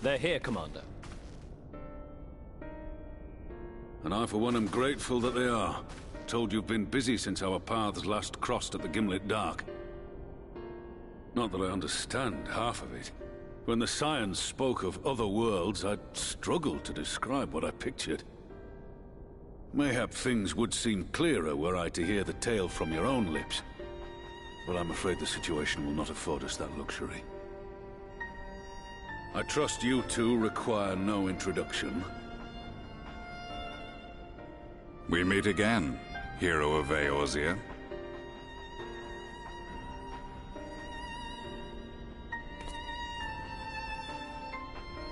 They're here, Commander. And I, for one, am grateful that they are. Told you've been busy since our paths last crossed at the Gimlet Dark. Not that I understand half of it. When the science spoke of other worlds, I'd struggled to describe what I pictured. Mayhap things would seem clearer were I to hear the tale from your own lips. But I'm afraid the situation will not afford us that luxury. I trust you two require no introduction. We meet again, hero of Eorzea.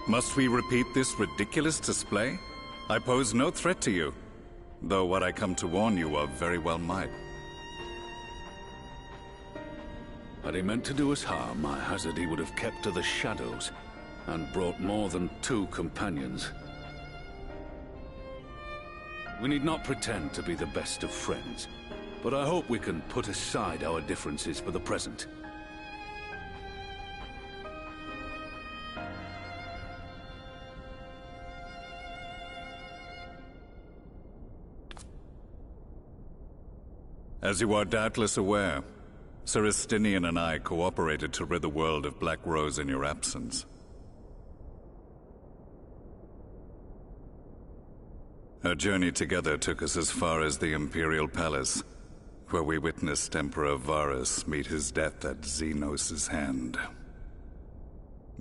Must we repeat this ridiculous display? I pose no threat to you, though what I come to warn you of very well might. Had he meant to do us harm, I hazard he would have kept to the shadows, and brought more than 2 companions. We need not pretend to be the best of friends, but I hope we can put aside our differences for the present. As you are doubtless aware, Sir Estinian and I cooperated to rid the world of Black Rose in your absence. Our journey together took us as far as the Imperial Palace, where we witnessed Emperor Varus meet his death at Xenos' hand.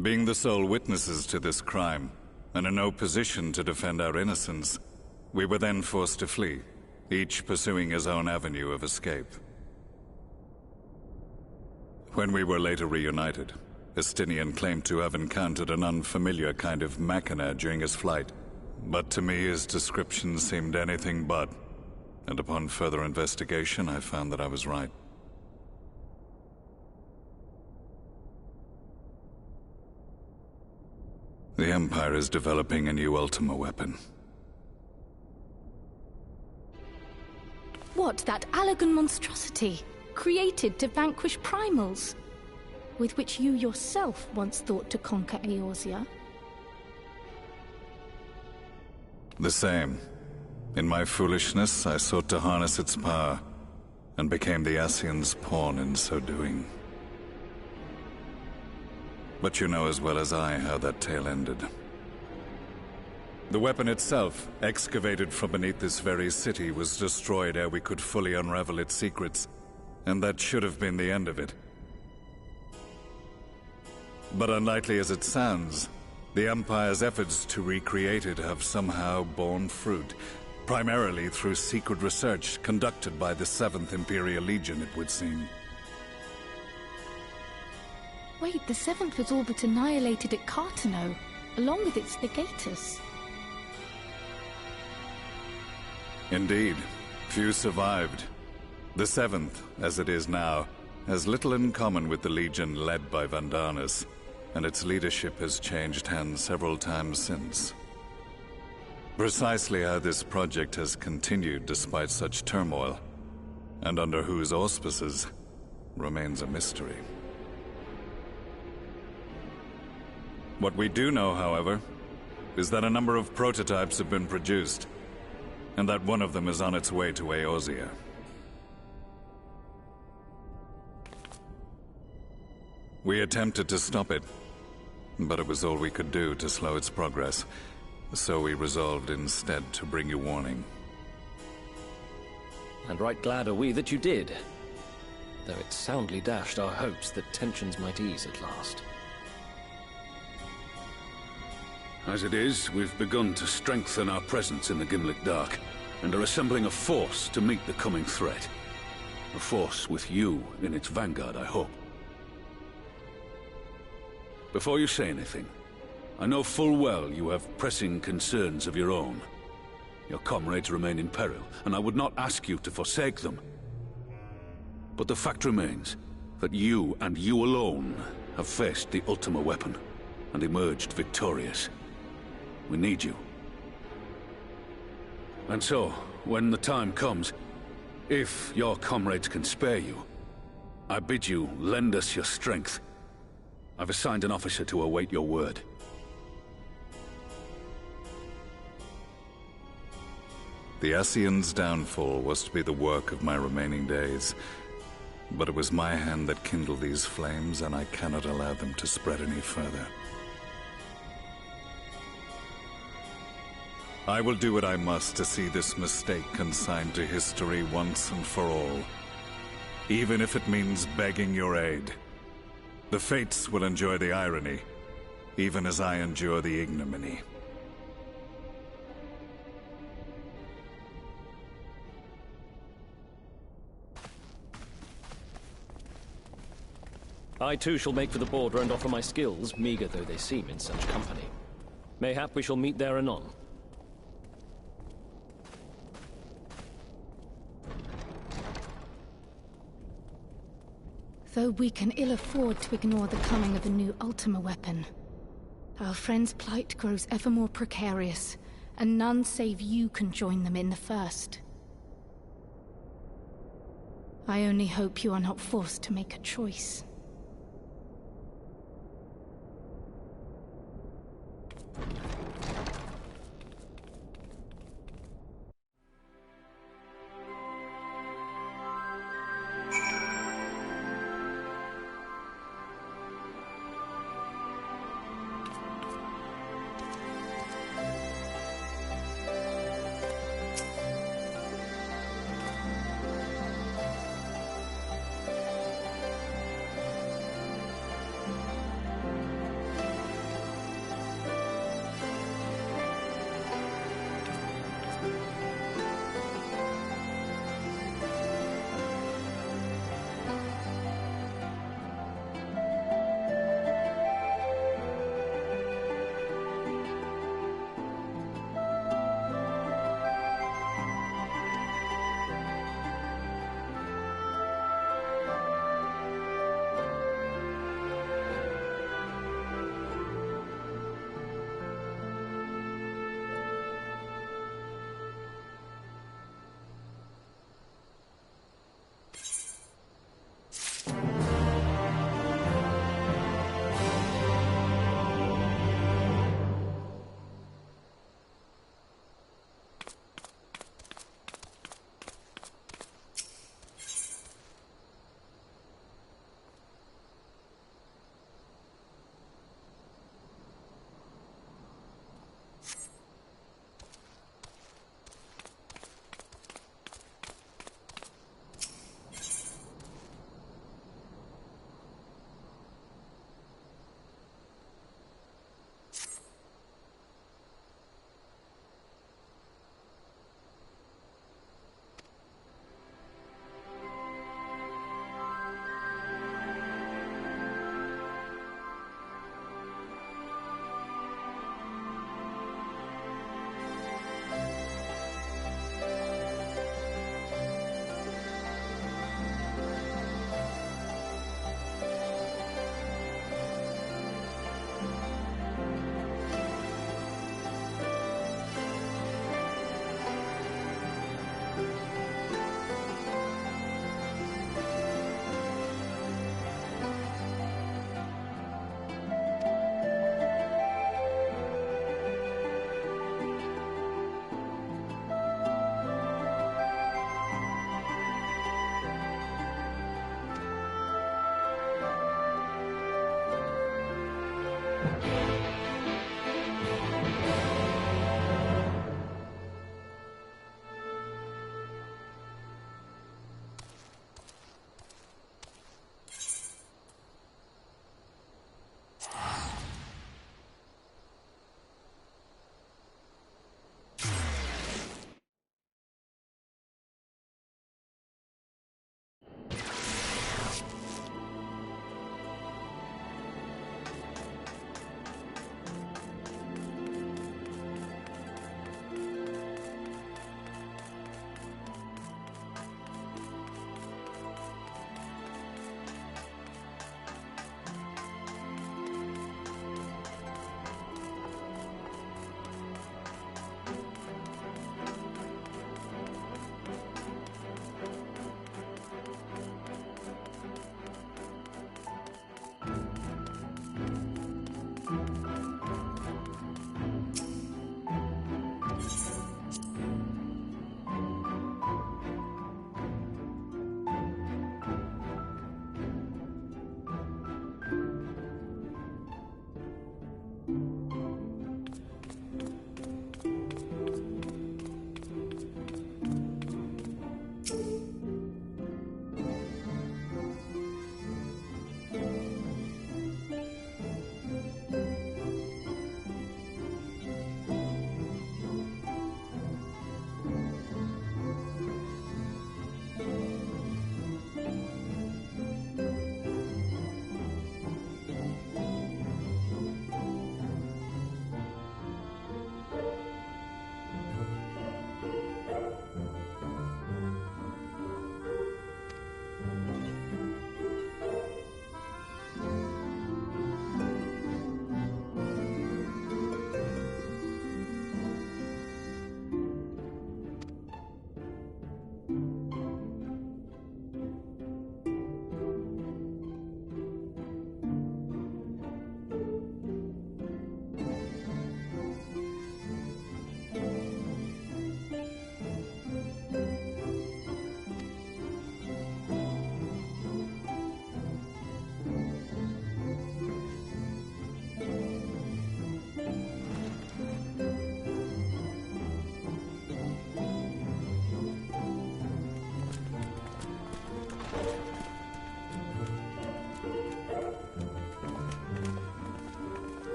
Being the sole witnesses to this crime, and in no position to defend our innocence, we were then forced to flee, each pursuing his own avenue of escape. When we were later reunited, Estinian claimed to have encountered an unfamiliar kind of machina during his flight, but to me his description seemed anything but, and upon further investigation I found that I was right. The Empire is developing a new Ultima weapon. What, that Allagan monstrosity, created to vanquish primals, with which you yourself once thought to conquer Eorzea? The same. In my foolishness, I sought to harness its power, and became the Ascian's pawn in so doing. But you know as well as I how that tale ended. The weapon itself, excavated from beneath this very city, was destroyed ere we could fully unravel its secrets, and that should have been the end of it. But unlikely as it sounds, the Empire's efforts to recreate it have somehow borne fruit, primarily through secret research conducted by the 7th Imperial Legion, it would seem. Wait, the 7th was all but annihilated at Cartano, along with its legatus. Indeed, few survived. The 7th, as it is now, has little in common with the Legion led by Vandarnus, and its leadership has changed hands several times since. Precisely how this project has continued despite such turmoil, and under whose auspices, remains a mystery. What we do know, however, is that a number of prototypes have been produced, and that one of them is on its way to Eorzea. We attempted to stop it, but it was all we could do to slow its progress, so we resolved instead to bring you warning. And right glad are we that you did, though it soundly dashed our hopes that tensions might ease at last. As it is, we've begun to strengthen our presence in the Gimlet Dark, and are assembling a force to meet the coming threat. A force with you in its vanguard, I hope. Before you say anything, I know full well you have pressing concerns of your own. Your comrades remain in peril, and I would not ask you to forsake them. But the fact remains that you, and you alone, have faced the Ultima weapon, and emerged victorious. We need you. And so, when the time comes, if your comrades can spare you, I bid you lend us your strength. I've assigned an officer to await your word. The Ascian's downfall was to be the work of my remaining days. But it was my hand that kindled these flames, and I cannot allow them to spread any further. I will do what I must to see this mistake consigned to history once and for all. Even if it means begging your aid. The Fates will enjoy the irony, even as I endure the ignominy. I too shall make for the border and offer my skills, meager though they seem in such company. Mayhap we shall meet there anon. Though we can ill afford to ignore the coming of a new Ultima weapon, our friend's plight grows ever more precarious, and none save you can join them in the first. I only hope you are not forced to make a choice.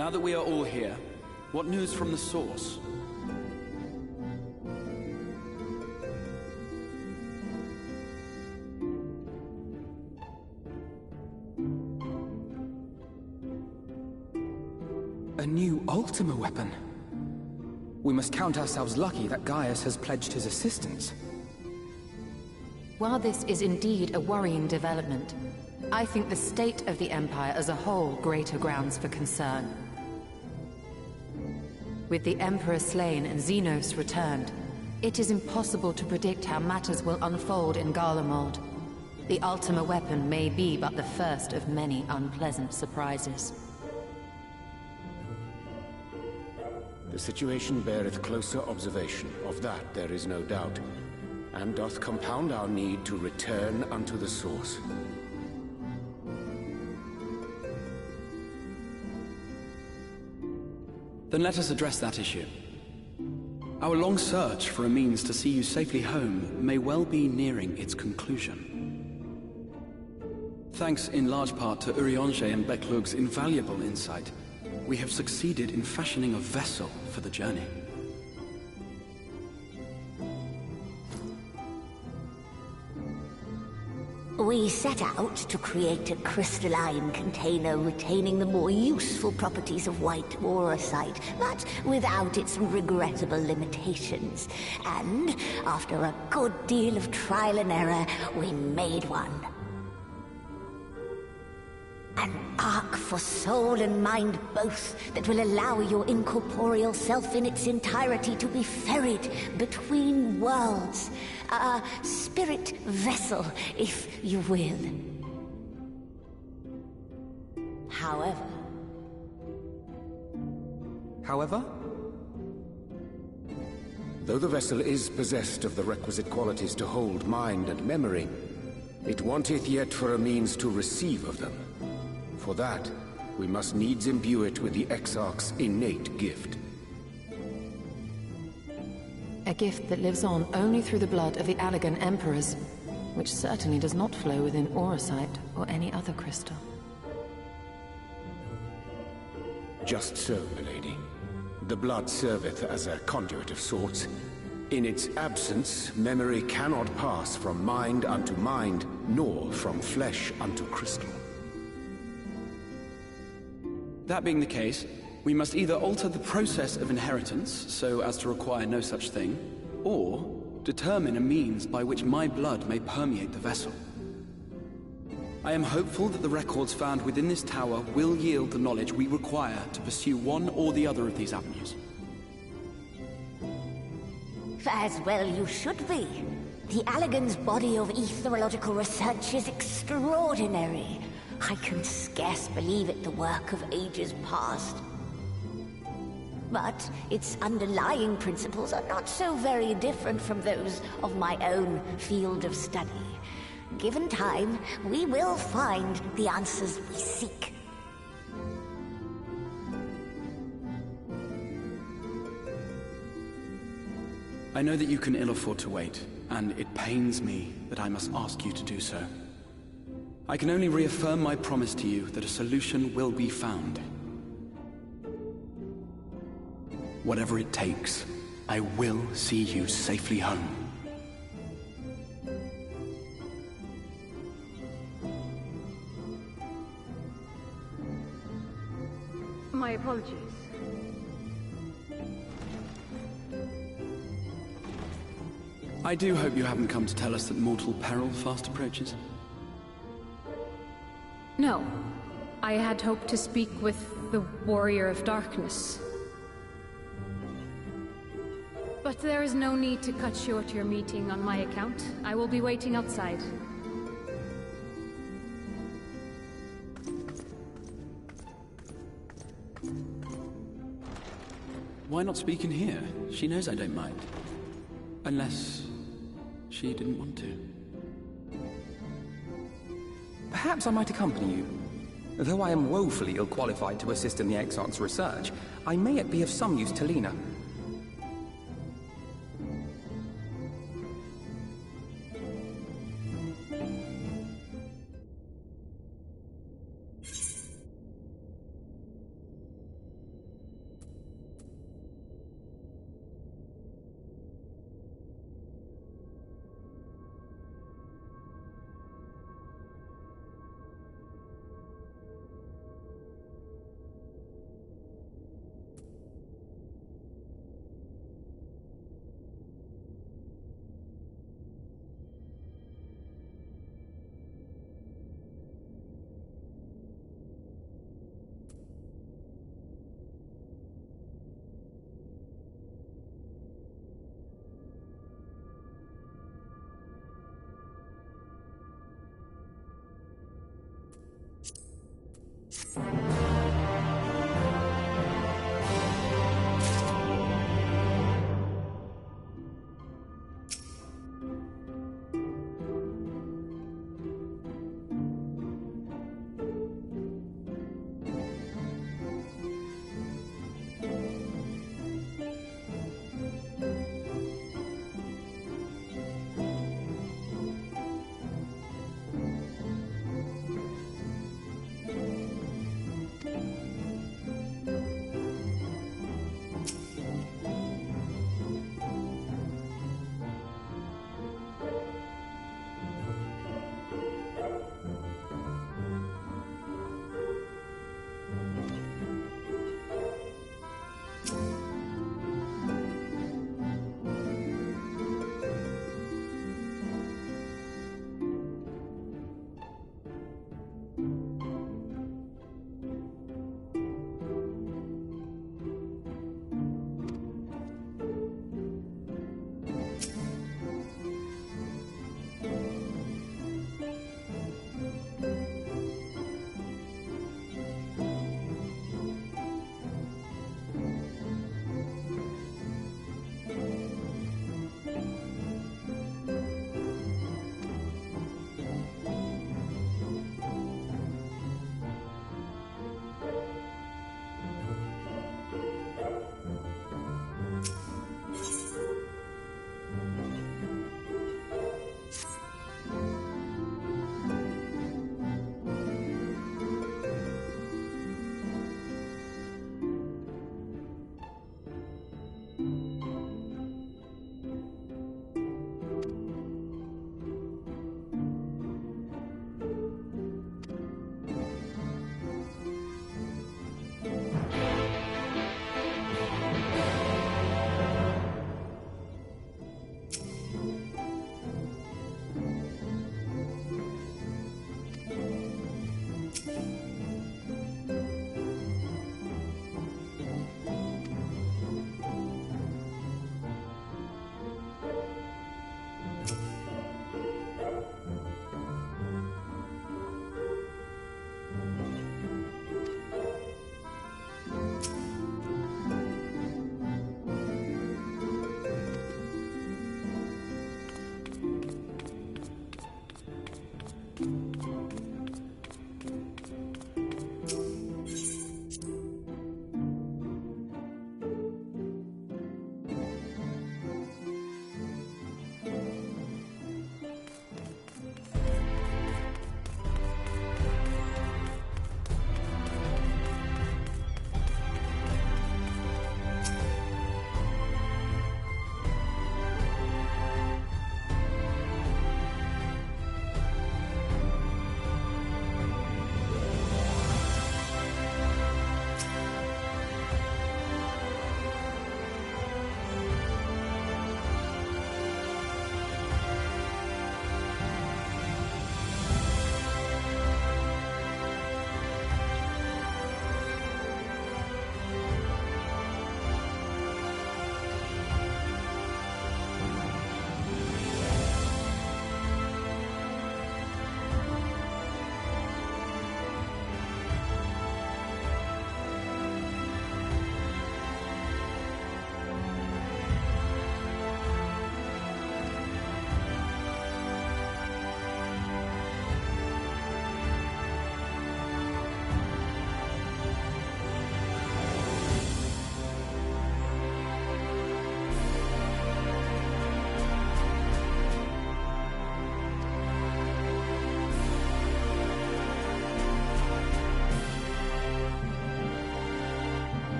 Now that we are all here, what news from the source? A new Ultima weapon. We must count ourselves lucky that Gaius has pledged his assistance. While this is indeed a worrying development, I think the state of the Empire as a whole greater grounds for concern. With the Emperor slain and Xenos returned, it is impossible to predict how matters will unfold in Garlemald. The Ultima weapon may be but the first of many unpleasant surprises. The situation beareth closer observation, of that there is no doubt, and doth compound our need to return unto the source. Then let us address that issue. Our long search for a means to see you safely home may well be nearing its conclusion. Thanks in large part to Urianger and Beklug's invaluable insight, we have succeeded in fashioning a vessel for the journey. We set out to create a crystalline container retaining the more useful properties of white aurosite, but without its regrettable limitations. And after a good deal of trial and error, we made one. An ark for soul and mind both that will allow your incorporeal self in its entirety to be ferried between worlds. A spirit vessel, if you will. However... However? Though the vessel is possessed of the requisite qualities to hold mind and memory, it wanteth yet for a means to receive of them. For that, we must needs imbue it with the Exarch's innate gift. A gift that lives on only through the blood of the Allegan Emperors, which certainly does not flow within aurosite or any other crystal. Just so, milady. The blood serveth as a conduit of sorts. In its absence, memory cannot pass from mind unto mind, nor from flesh unto crystal. That being the case, we must either alter the process of inheritance so as to require no such thing, or determine a means by which my blood may permeate the vessel. I am hopeful that the records found within this tower will yield the knowledge we require to pursue one or the other of these avenues. As well you should be. The Allegan's body of etherological research is extraordinary. I can scarce believe it the work of ages past. But its underlying principles are not so very different from those of my own field of study. Given time, we will find the answers we seek. I know that you can ill afford to wait, and it pains me that I must ask you to do so. I can only reaffirm my promise to you that a solution will be found. Whatever it takes, I will see you safely home. My apologies. I do hope you haven't come to tell us that mortal peril fast approaches. No. I had hoped to speak with the Warrior of Darkness. But there is no need to cut short your meeting on my account. I will be waiting outside. Why not speak in here? She knows I don't mind. Unless she didn't want to. Perhaps I might accompany you. Though I am woefully ill-qualified to assist in the Exarch's research, I may yet be of some use to Lena.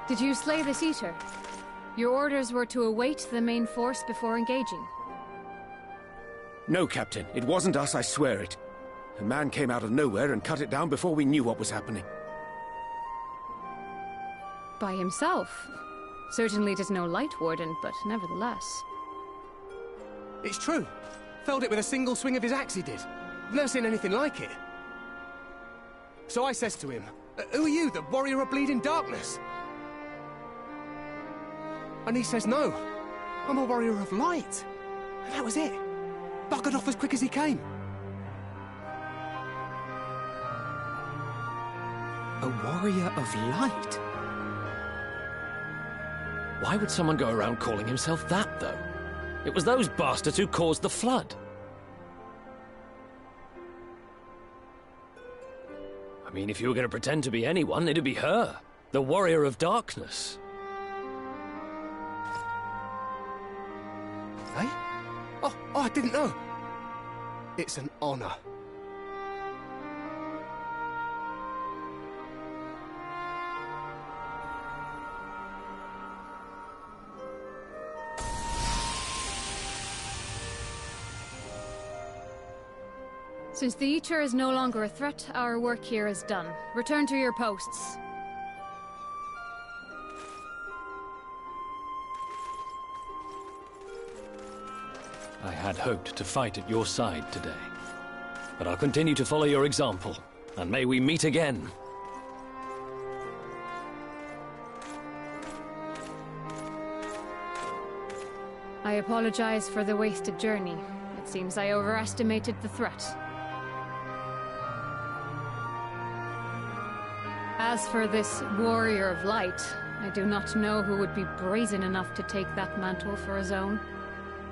Did you slay this Eater? Your orders were to await the main force before engaging. No, Captain. It wasn't us, I swear it. A man came out of nowhere and cut it down before we knew what was happening. By himself? Certainly it is no light warden, but nevertheless. It's true. Felled it with a single swing of his axe he did. Never seen anything like it. So I says to him, "Who are you, the warrior of bleeding darkness?" And he says, "No, I'm a warrior of light." And that was it. Buggered off as quick as he came. A warrior of light? Why would someone go around calling himself that, though? It was those bastards who caused the flood. I mean, if you were going to pretend to be anyone, it'd be her. The warrior of darkness. Eh? Oh, I didn't know. It's an honor. Since the Eater is no longer a threat, our work here is done. Return to your posts. I had hoped to fight at your side today. But I'll continue to follow your example, and may we meet again. I apologize for the wasted journey. It seems I overestimated the threat. As for this warrior of light, I do not know who would be brazen enough to take that mantle for his own.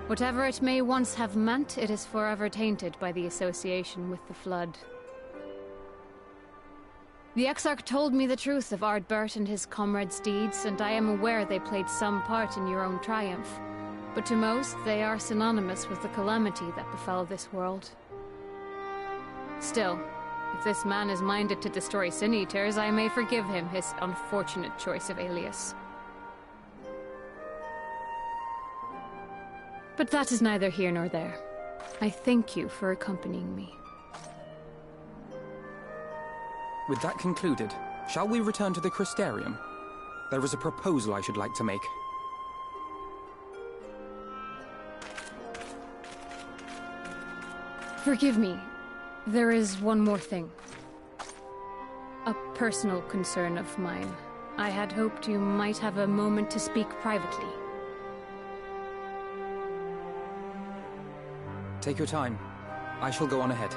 Whatever it may once have meant, it is forever tainted by the association with the Flood. The Exarch told me the truth of Ardbert and his comrades' deeds, and I am aware they played some part in your own triumph. But to most, they are synonymous with the calamity that befell this world. Still, if this man is minded to destroy Sin Eaters, I may forgive him his unfortunate choice of alias. But that is neither here nor there. I thank you for accompanying me. With that concluded, shall we return to the Crystarium? There is a proposal I should like to make. Forgive me. There is one more thing. A personal concern of mine. I had hoped you might have a moment to speak privately. Take your time. I shall go on ahead.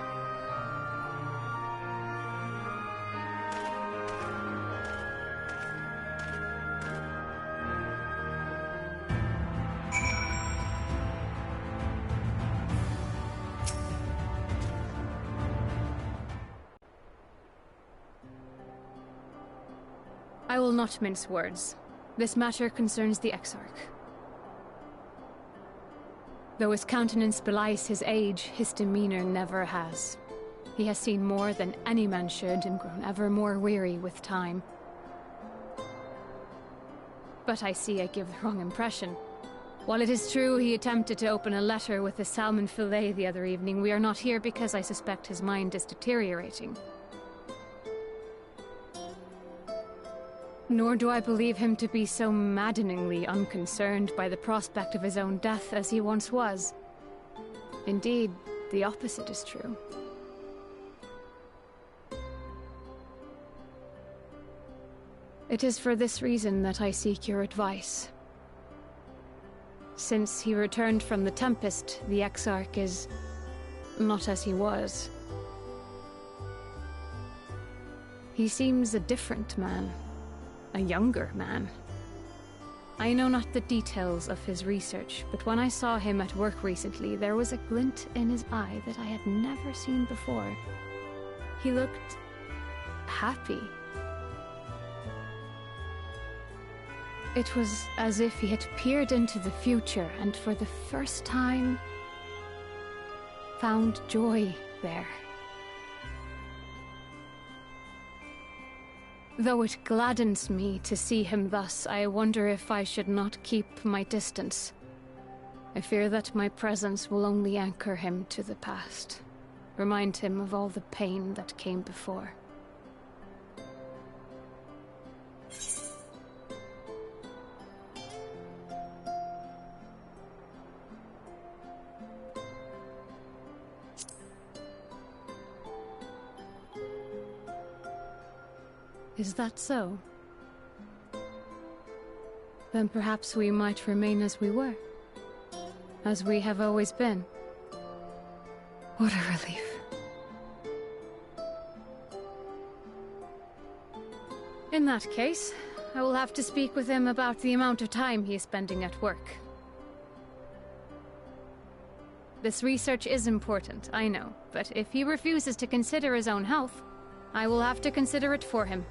I will not mince words. This matter concerns the Exarch. Though his countenance belies his age, his demeanor never has. He has seen more than any man should and grown ever more weary with time. But I see I give the wrong impression. While it is true he attempted to open a letter with a salmon fillet the other evening, we are not here because I suspect his mind is deteriorating. Nor do I believe him to be so maddeningly unconcerned by the prospect of his own death as he once was. Indeed, the opposite is true. It is for this reason that I seek your advice. Since he returned from the Tempest, the Exarch is not as he was. He seems a different man. A younger man. I know not the details of his research, but when I saw him at work recently, there was a glint in his eye that I had never seen before. He looked happy. It was as if he had peered into the future and for the first time found joy there. Though it gladdens me to see him thus, I wonder if I should not keep my distance. I fear that my presence will only anchor him to the past, remind him of all the pain that came before. Is that so? Then perhaps we might remain as we were. As we have always been. What a relief. In that case, I will have to speak with him about the amount of time he is spending at work. This research is important, I know, but if he refuses to consider his own health, I will have to consider it for him.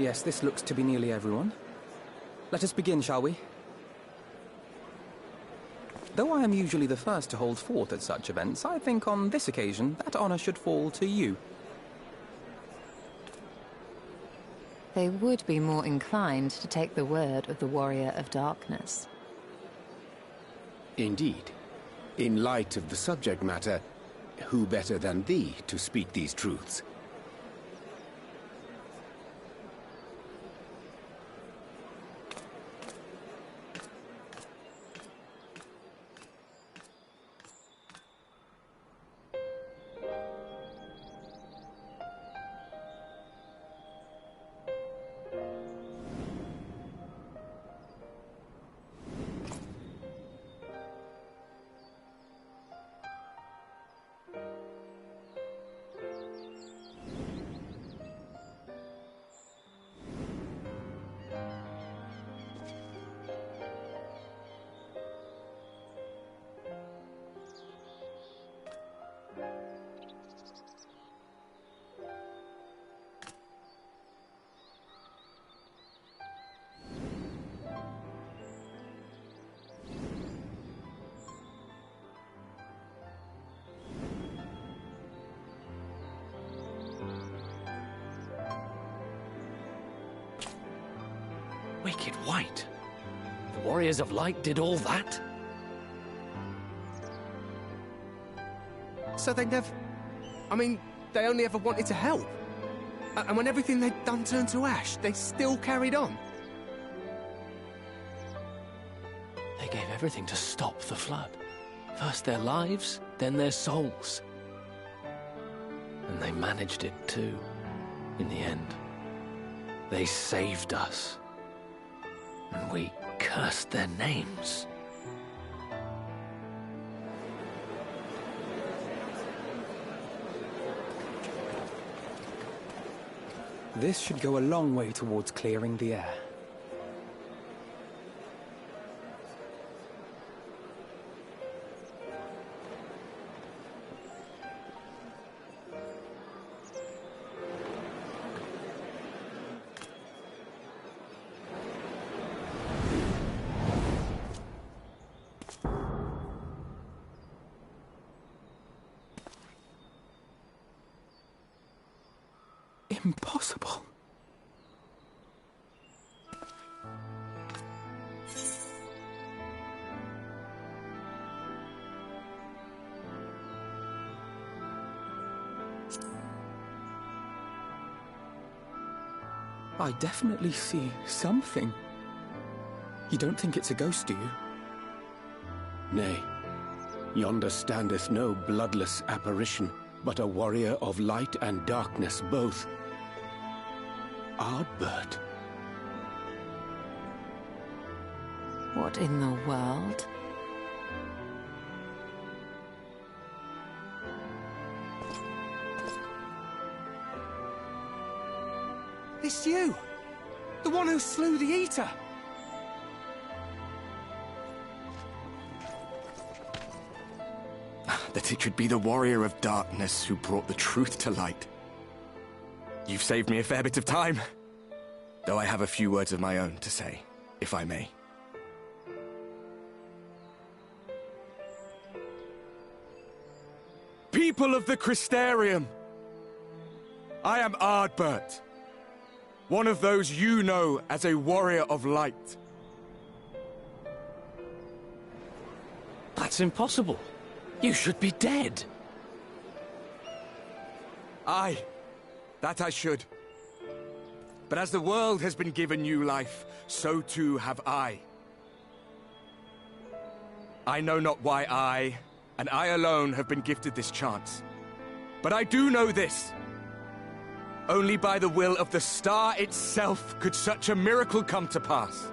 Yes, this looks to be nearly everyone. Let us begin, shall we? Though I am usually the first to hold forth at such events, I think on this occasion that honor should fall to you. They would be more inclined to take the word of the Warrior of Darkness. Indeed. In light of the subject matter, who better than thee to speak these truths? Wicked White? The Warriors of Light did all that? So they never... I mean, they only ever wanted to help. And when everything they'd done turned to ash, they still carried on. They gave everything to stop the flood. First their lives, then their souls. And they managed it too, in the end. They saved us. And we cursed their names. This should go a long way towards clearing the air. Impossible. I definitely see something. You don't think it's a ghost, do you? Nay. Yonder standeth no bloodless apparition, but a warrior of light and darkness both. Ardbert. What in the world? It's you! The one who slew the Eater! That it should be the Warrior of Darkness who brought the truth to light. You've saved me a fair bit of time. Though I have a few words of my own to say, if I may. People of the Crystarium! I am Ardbert. One of those you know as a Warrior of Light. That's impossible. You should be dead. Aye, that I should. But as the world has been given new life, so too have I. I know not why I, and I alone, have been gifted this chance. But I do know this. Only by the will of the star itself could such a miracle come to pass.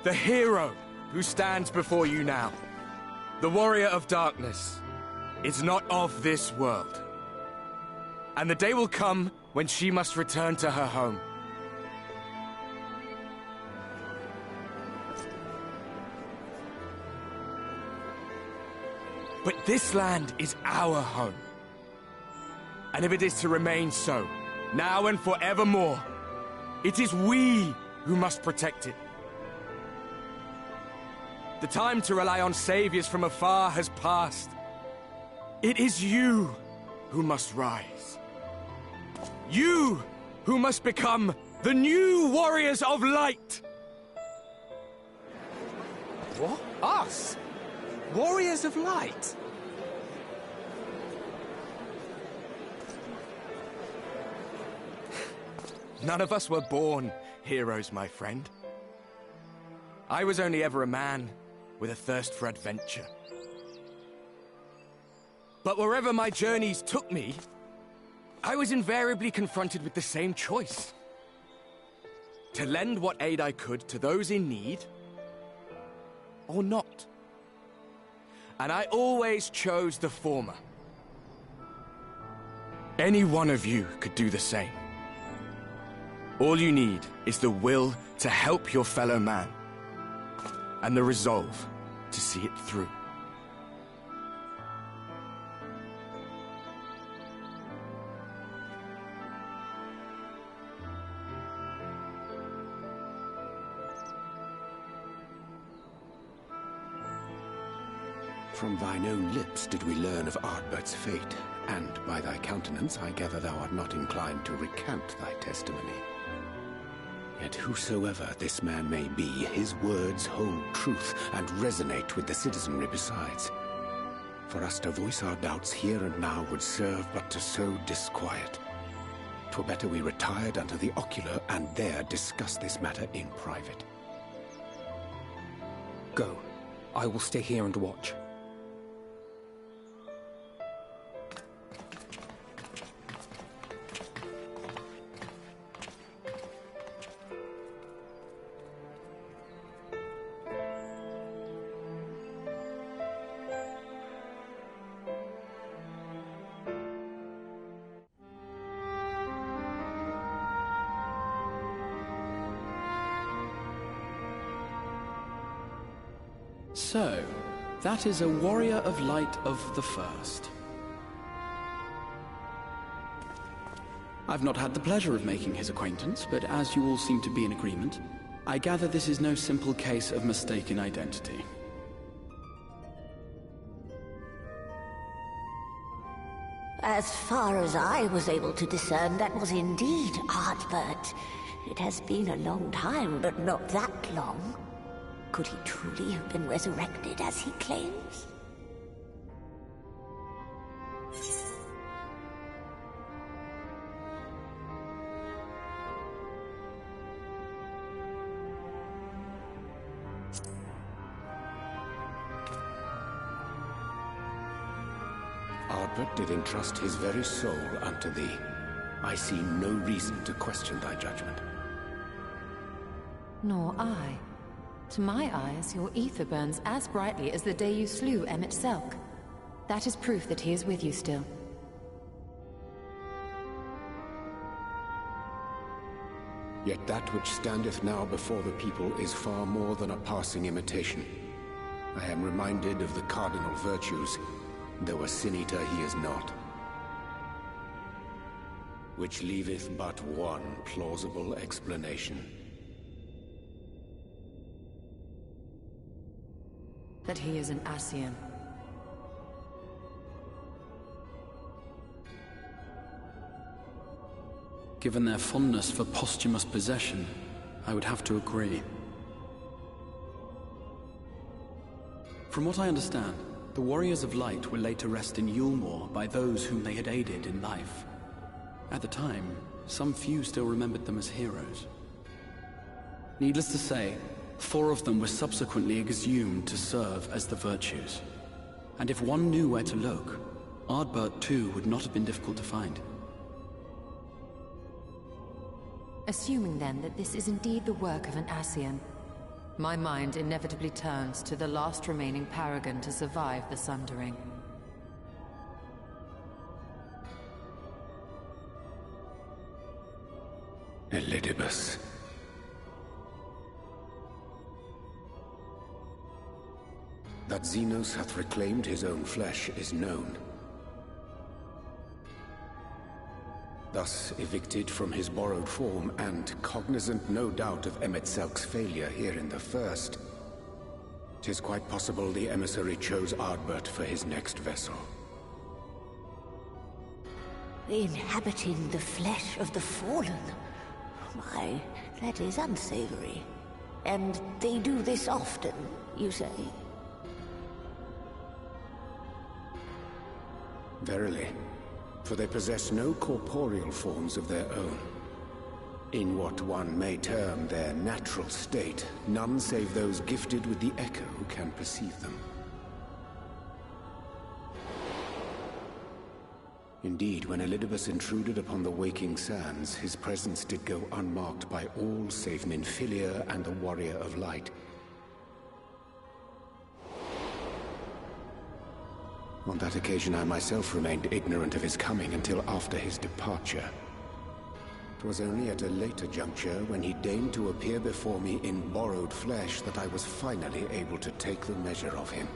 The hero who stands before you now, the Warrior of Darkness, is not of this world. And the day will come when she must return to her home. But this land is our home. And if it is to remain so, now and forevermore, it is we who must protect it. The time to rely on saviors from afar has passed. It is you who must rise. You who must become the new warriors of light! What? Us? Warriors of light? None of us were born heroes, my friend. I was only ever a man with a thirst for adventure. But wherever my journeys took me, I was invariably confronted with the same choice. To lend what aid I could to those in need, or not. And I always chose the former. Any one of you could do the same. All you need is the will to help your fellow man, and the resolve to see it through. From thine own lips did we learn of Ardbert's fate, and by thy countenance I gather thou art not inclined to recant thy testimony. Yet whosoever this man may be, his words hold truth and resonate with the citizenry besides. For us to voice our doubts here and now would serve but to sow disquiet. 'Twere better we retired unto the ocular and there discuss this matter in private. Go. I will stay here and watch. So, that is a warrior of light of the first. I've not had the pleasure of making his acquaintance, but as you all seem to be in agreement, I gather this is no simple case of mistaken identity. As far as I was able to discern, that was indeed Ardbert. It has been a long time, but not that long. Could he truly have been resurrected as he claims? Ardbert did entrust his very soul unto thee. I see no reason to question thy judgment. Nor I. To my eyes, your ether burns as brightly as the day you slew Emmett Selk. That is proof that he is with you still. Yet that which standeth now before the people is far more than a passing imitation. I am reminded of the cardinal virtues, though a sin-eater he is not. Which leaveth but one plausible explanation. That he is an Ascian. Given their fondness for posthumous possession, I would have to agree. From what I understand, the Warriors of Light were laid to rest in Yulmore by those whom they had aided in life. At the time, some few still remembered them as heroes. Needless to say, 4 of them were subsequently exhumed to serve as the Virtues. And if one knew where to look, Ardbert too would not have been difficult to find. Assuming then that this is indeed the work of an Ascian, my mind inevitably turns to the last remaining paragon to survive the Sundering. Elidibus. That Xenos hath reclaimed his own flesh is known. Thus evicted from his borrowed form, and cognizant no doubt of Emet-Selk's failure here in the First, 'tis quite possible the emissary chose Ardbert for his next vessel. Inhabiting the flesh of the fallen? My, that is unsavory. And they do this often, you say? Verily, for they possess no corporeal forms of their own. In what one may term their natural state, none save those gifted with the echo can perceive them. Indeed, when Elidibus intruded upon the waking sands, his presence did go unmarked by all save Minfilia and the Warrior of Light. On that occasion, I myself remained ignorant of his coming until after his departure. It was only at a later juncture, when he deigned to appear before me in borrowed flesh, that I was finally able to take the measure of him.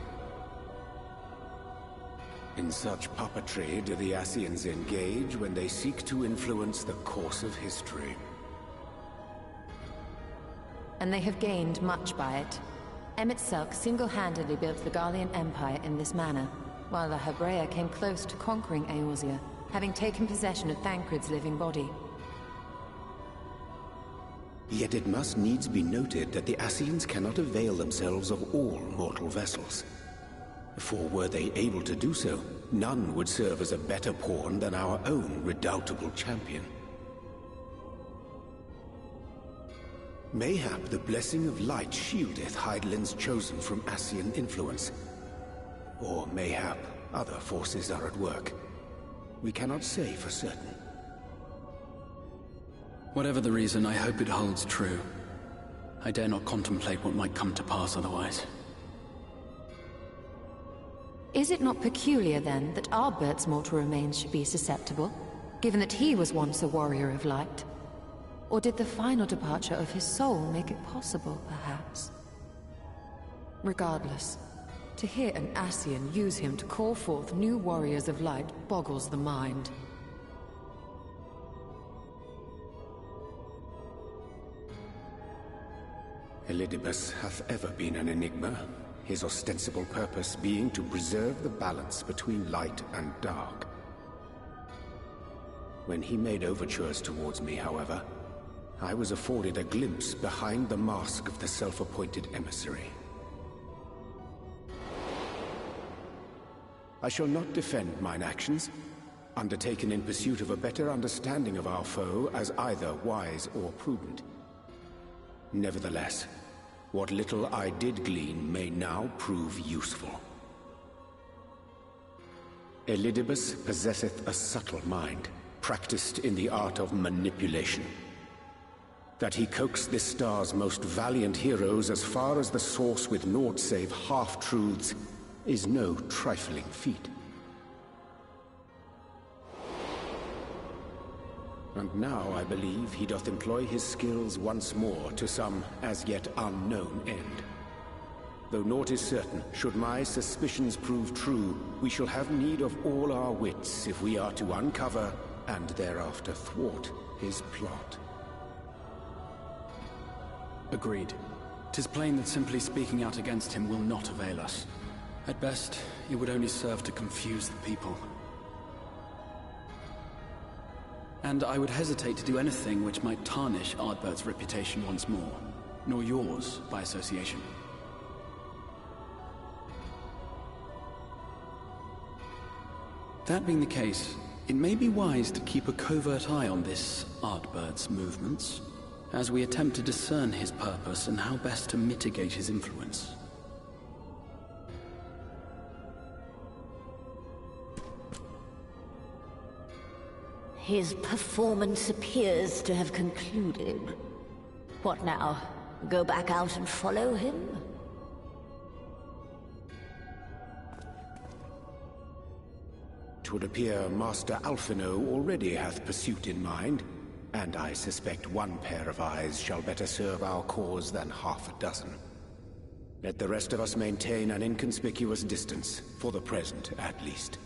In such puppetry do the Ascians engage when they seek to influence the course of history. And they have gained much by it. Emet-Selk single-handedly built the Garlean Empire in this manner, while the Hebrea came close to conquering Eorzea, having taken possession of Thancred's living body. Yet it must needs be noted that the Ascians cannot avail themselves of all mortal vessels. For were they able to do so, none would serve as a better pawn than our own redoubtable champion. Mayhap the blessing of light shieldeth Hydaelyn's chosen from Ascian influence. Or mayhap other forces are at work. We cannot say for certain. Whatever the reason, I hope it holds true. I dare not contemplate what might come to pass otherwise. Is it not peculiar, then, that Ardbert's mortal remains should be susceptible, given that he was once a warrior of light? Or did the final departure of his soul make it possible, perhaps? Regardless, to hear an Ascian use him to call forth new warriors of light boggles the mind. Elidibus hath ever been an enigma, his ostensible purpose being to preserve the balance between light and dark. When he made overtures towards me, however, I was afforded a glimpse behind the mask of the self-appointed emissary. I shall not defend mine actions, undertaken in pursuit of a better understanding of our foe as either wise or prudent. Nevertheless, what little I did glean may now prove useful. Elidibus possesseth a subtle mind, practiced in the art of manipulation. That he coaxed this star's most valiant heroes as far as the source with naught save half-truths is no trifling feat. And now I believe he doth employ his skills once more to some as yet unknown end. Though naught is certain, should my suspicions prove true, we shall have need of all our wits if we are to uncover and thereafter thwart his plot. Agreed. 'Tis plain that simply speaking out against him will not avail us. At best, it would only serve to confuse the people. And I would hesitate to do anything which might tarnish Ardbert's reputation once more, nor yours by association. That being the case, it may be wise to keep a covert eye on this Ardbert's movements, as we attempt to discern his purpose and how best to mitigate his influence. His performance appears to have concluded. What now? Go back out and follow him? It would appear Master Alphino already hath pursuit in mind, and I suspect one pair of eyes shall better serve our cause than half a dozen. Let the rest of us maintain an inconspicuous distance, for the present at least.